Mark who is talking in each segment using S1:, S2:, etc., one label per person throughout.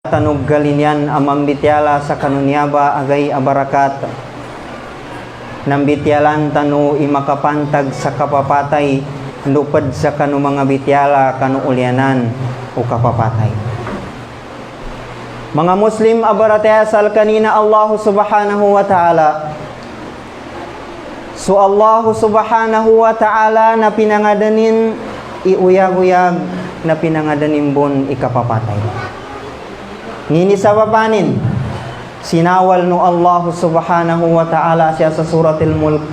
S1: Tanog galinyan amang bityala sa kanunyaba agay abarakat nang bityalan tanu imakapantag sa kapapatay lupad sa kanu mga bityala kanu ulyanan o kapapatay. Mga Muslim abaratesal kanina Allah subhanahu wa ta'ala. So Allah subhanahu wa ta'ala na pinangadanin iuyag-uyag na pinangadanin bon ikapapatay. Ngini sa papanin, sinawal no Allah subhanahu wa ta'ala siya sa suratul Mulk,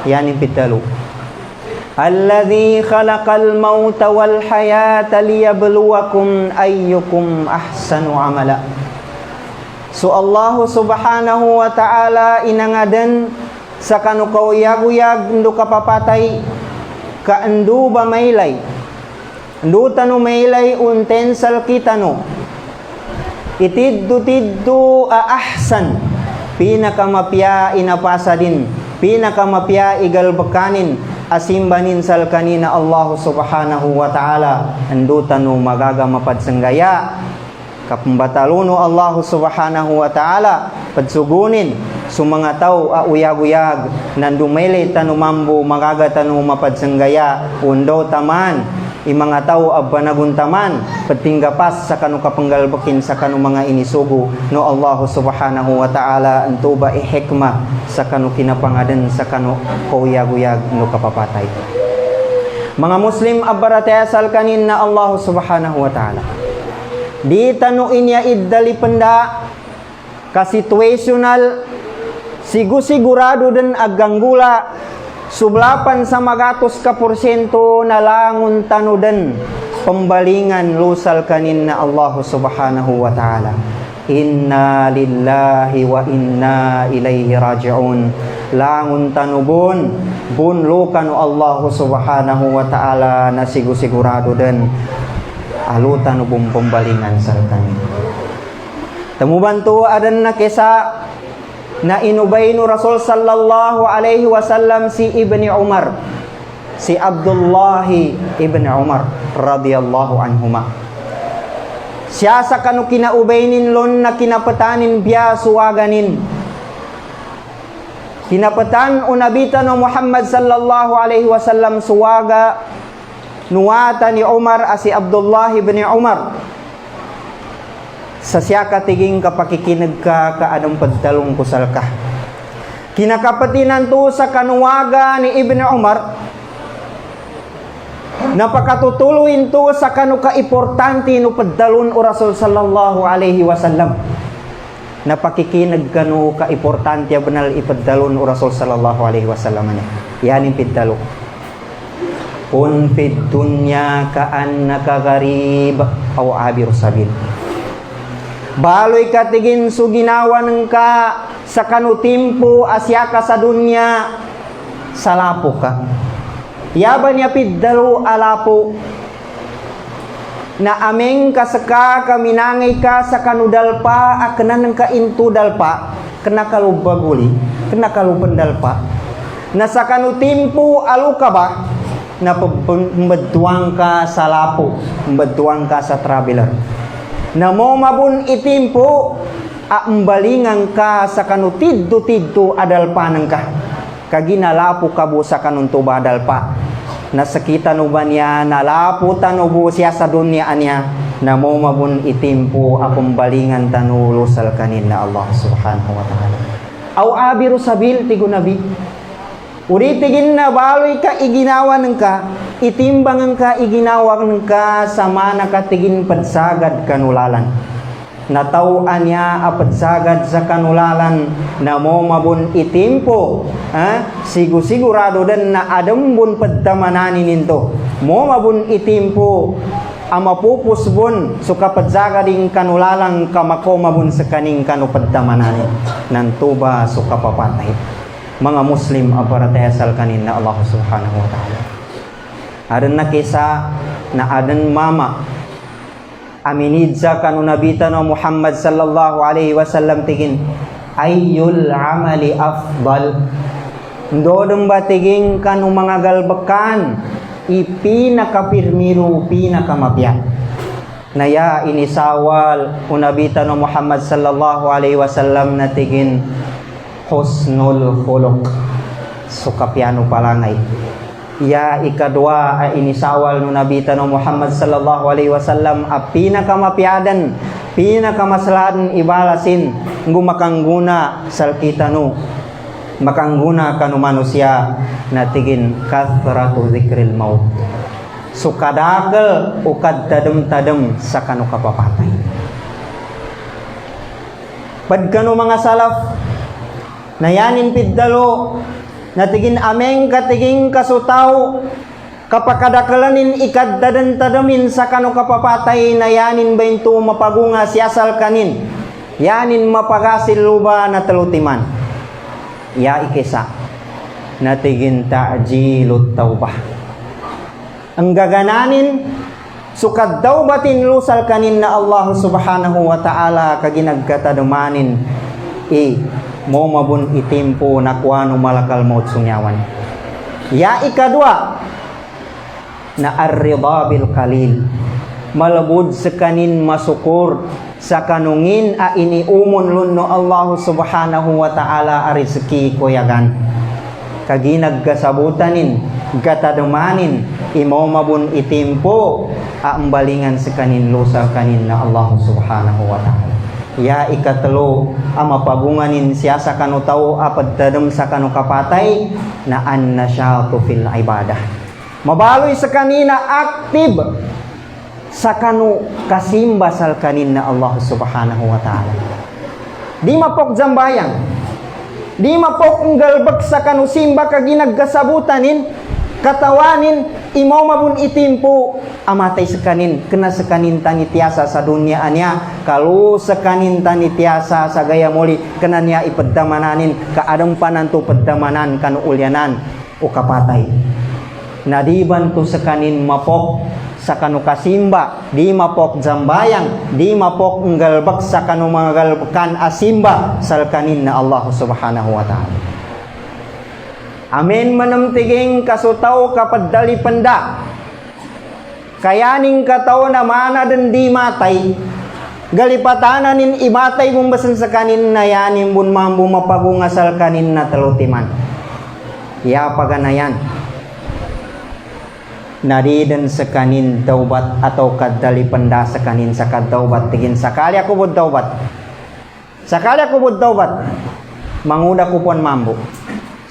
S1: yani pitalo. Alladhi khalaqal mauta wal hayata liyabluwakum ayyukum ahsanu amala. So Allah subhanahu wa ta'ala inangadan sa kanu kauyag-uyag ndu kapapatay ka ndu ba maylay. Ndu tanu maylay untensal kitano. Itiddu ahsan pinakamapya inapasa din pinakamapya igalbakanin asimbanin sal kanina Allah subhanahu wa ta'ala andutanu magagamapad sanggaya kapambataluno Allah subhanahu wa ta'ala padsugunin sumanga tao uyag-uyag nandumele tanu mambu magagatanu mapad sanggaya undo taman imanga tao abanaguntaman patinggapas sa kanu kapanggalbakin sa kanu mga inisugo no Allah subhanahu wa ta'ala antuba ihikmah sa kanu kinapangadan sa kanu kauyag-uyag no kapapatay. Mga Muslim abaratesal kanin na Allah subhanahu wa ta'ala di tanu inya iddali penda ka situational sigurado den aganggula sublapan sa magatos ka porsyento na langun tanudan pembalingan lusal kanin na Allah subhanahu wa ta'ala. Inna lillahi wa inna ilaihi raji'un. Langun tanubun bunlukan Allah subhanahu wa ta'ala na sigurado dan alutan ubong pembalingan sal kanin. Temubantu adan na kesa na inubay no Rasul sallallahu alaihi wasallam si Ibni Umar, si Abdullah ibn Umar radhiyallahu anhuma. Siya sa kanu kinaubaynin lon na kinapatanin biya suwaganin. Kinapatan unabitan no Muhammad sallallahu alaihi wasallam suwaga nuwata ni Umar asi Abdullah ibn Umar. Sa siya katiging kapakikinag ka kaadang pagtalong kusal ka. Kinakapatinan to sa kanuwaga ni Ibn Umar, napakatutuluin to sa kanu ka-importante no pagdalon o Rasul sallallahu alaihi wasallam. Napakikinag kanu ka-importante banal ipadalon o Rasul sallallahu alaihi wasallam. Yan yung pagdalo. Kun fid dunya ka'annaka gharib aw abir sabil. Baloy katigin suginawan ka sa kanutimpo asya ka sa dunya salapo ka. Yaban niya piddalo alapo na ameng kasaka kaminangay ka sa kanudalpa akanan ng kaintudalpa kena kalubaguli kena kalupandalpa na sa kanutimpo aluka ba na pembeduang ka sa lapo pembeduang ka sa traveler na mo mabun itimpo ambalingan ka sa kanutiddo adalpanang ka kaginalapo ka bu sa kanuntuba adalpa nasakita no ba niya nalapo tanubo siya sa dunya niya na mo mabun itimpo akong balingan tanulo sal kanin na Allah subhanahu wa ta'ala aw abiru sabil tigo nabi uri tigin na baloy ka iginawan ka itimbangan ka iginawan ka sama nakatigin padsagad kanulalan natauan niya apadsagad sa kanulalan na mo mabun itimpo sigurado dan na adambun padtamananin ninto mo mabun itimpo amapupus bun suka padsagading kanulalan kamako mabun sa kaning kanupadtamananin nantuba suka papatay. Mga Muslim abaratesal kanin na Allah subhanahu wa ta'ala adan na kisa na adan mama aminid sa kanunabita no Muhammad sallallahu alaihi wasallam tigin ayyul amali afdal ndodong batiging kanu mga galbakan ipinakapirmiru pinakamapya na ya inisawal unabita no Muhammad sallallahu alaihi wasallam na tigin husnul khuluq sukapiano palangay. Ya ikadua ay inisawal no nabita no Muhammad sallallahu alaihi wasallam a pinakamapiadan, pinakamasalahan ibalasin gumakangguna salkita no makangguna kanu manusia na tigin kathratu dzikril maut. Sukadakel ukad tadem-tadem sa kanu kapapatay. Pagkano mga salaf nayanin piddalo natigin ameng katiging kasutaw kapakadakalanin ikad tadem-tademin sa kanu kapapatay nayanin baintu mapagunga siyasal kanin yanin mapagasil luba na talutiman ya ikisa natigin ta'jilut taubah. Ang gagananin sukad daw batin lusal kanin na Allah subhanahu wa ta'ala kaginagkatadumanin mo mabun itimpo na kuano malakal maut sunyawan. Ya ikadua na ar-ridha bil qalil malabud sa kanin masukur sa kanungin a iniumon lunno Allah subhanahu wa ta'ala a rizki koyagan kaginagkasabutanin gatadumanin imo mabun itimpo ambalingan sa kanin lusa kanin na Allah subhanahu wa ta'ala. Ya ikatlo amapagunganin siya sa kanu tao apad tadem sa kanu kapatay na annasyatu fil ibadah. Mabaloy sa kanina aktif sa kanu kasimba sal kanin na Allah subhanahu wa ta'ala. Di mapok zambayang, di mapok nggalbag sa kanu simba kaginaggasabutanin katawanin imaw mabun itimpo amatay sekanin kena sekanin tanitiasa sa dunia anya kalau sekanin tanitiasa sa gaya muli kena niya ipeddamananin kaadampanan tu peddamanan kanu ulyanan o kapatay nadiban tu sekanin mapok sa kanu kasimba di mapok zambayang di mapok nggalbak sa kanu magalbakan asimba sal kanin na Allah subhanahu wa ta'ala. Amin manamtiging kasutaw kapad dali panda. Kayaning kataw na mana dan di matay. Galipatananin imatay bumbasan sa kanin na yanin bun mambu mapagungasal kanin na talutiman. Ya paganayan. Nadidan sa kanin taubat atau kadali panda sa kanin sa kadaubat tigin sakali ako bud taubat. Sakali ako bud taubat. Manguda ko puan mambu.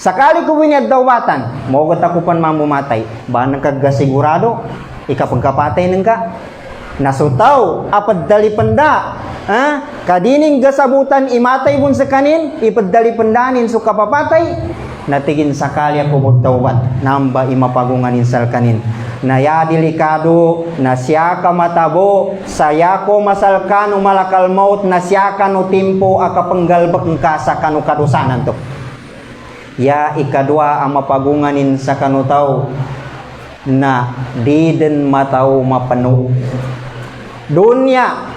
S1: Sakali ko winyad dawatan, mogot ako pan mamumatay. Ba nagkagasigurado, ikapagkapatay nang ka. Nasutaw, apad dali panda. Kadining gasabutan imatay bun sa kanin, ipaddali pandanin so kapapatay. Natigin sakali ako mutawat, namba imapagunganin sal kanin. Naya delikado, na siya ka matabo, saya ko masalkano malakal maut, na siya ka no timpo akapanggalbak ng kasa kanu kadusanan to. Ya ikadua ang mapagunganin sa kanutaw na di din mataw mapano. Dunya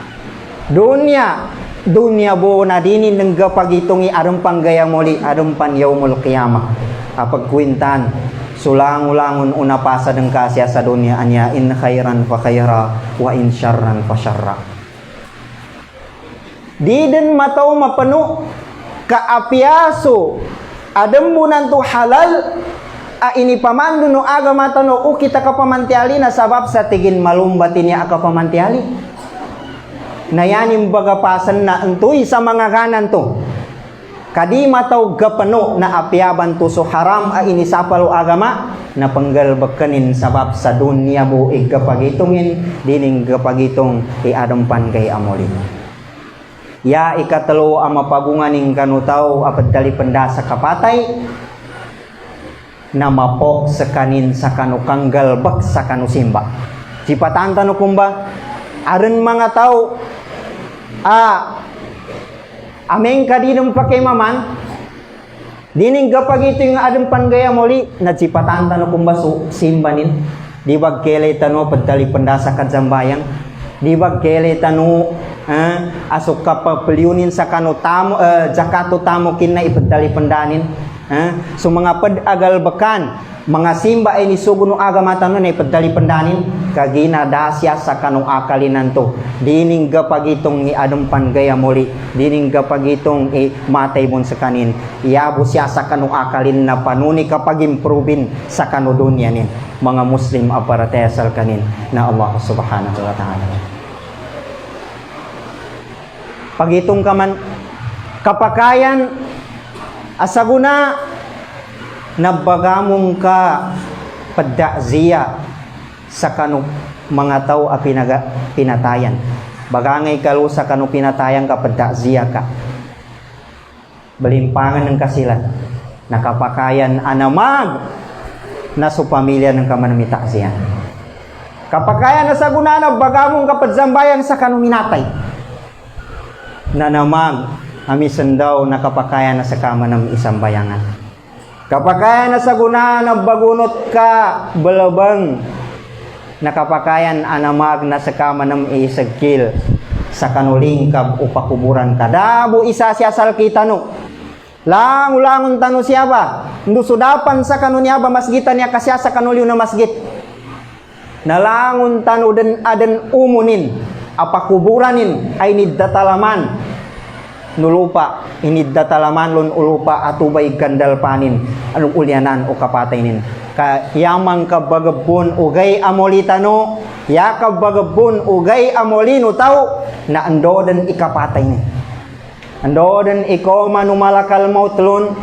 S1: bo na dinin ng gapagitungi aram panggaya muli aram panyaw mul kiyama. Apagkwintan sulang-ulangon una pasa ng kasya sa dunya anya in khairan fa khaira wa in syarran fa syarra. Di din mataw mapano kaapiaso adam bunan tu halal ini pamandu no agama tano kita kapamantiali na sabab sa tigin malumbatin niya akapamantiali nayanim bagapasan na entoy sa mga ganan to kadi mataw gapano na apyaban to so haram ini sapalo agama na panggalbakanin sabab sa dunya bo igapagitungin dining gapagitong adam pangay amoli. Ya ikatlo ang mapagunganing kanutaw apad dali penda sa kapatay na mapok sa kanin sa kanukang galbak sa kanusimba. Sipatan tano kumba aron mga tao ameng kadinong pakimaman dining gapag ito yung adong panggaya muli nagsipatan tano kumba simbanin di bag kele tano padali penda sa kadzambayang di bag kele tano asok kapapaliunin sa kano tamo zakato tamo kin na ipadali pandanin so mga padagal bakan mga simba ay nisugo no agama tano na ipadali pandanin kagina dasya sa kanong akalinan to. Dining gapagitong iadumpan gaya muli, dining gapagitong matay mon sa kanin. Iabo siya sa kanong akalin na panuni kapag improvein sa kanudunya nin. Mga Muslim aparatesal kanin na Allah subhanahu wa ta'ala. Pagitong kaman kapakayan asaguna nabagamong ka padakziya sa kanu mga tao a pinatayan. Bagangay kalo sa kanu pinatayan ka padakziya ka. Balimpangan ng kasilan. Nakapakayan anamag na su pamilya ng kamanamitakziyan. Kapakayan na sa gunana bagamong kapadzambayan sa kanu minatay. Nanamag amisan daw nakapakayan na sa kama ng isang bayangan. Kapakayan na sa guna na bagunot ka balabang nakapakayan anamag na sa kama ng isagkil sa kanuling kab upakuburan ka. Dabo isa siya salkita no. Langulangon tano siya ba? Nusudapan sa kanunya ba masgitan niya kasya sa kanuliw na masgit. Nalangon tano den aden umunin apakuburanin ay niddatalaman. Nulupa iniddatalaman lon ulupa atubay gandal panin anong ulyanan o kapatay nin kayamang kabagabun ugay amolitano ya kabagabun ugay amolino tao na andodan ikapatay nin andodan iko manumalakal mautlon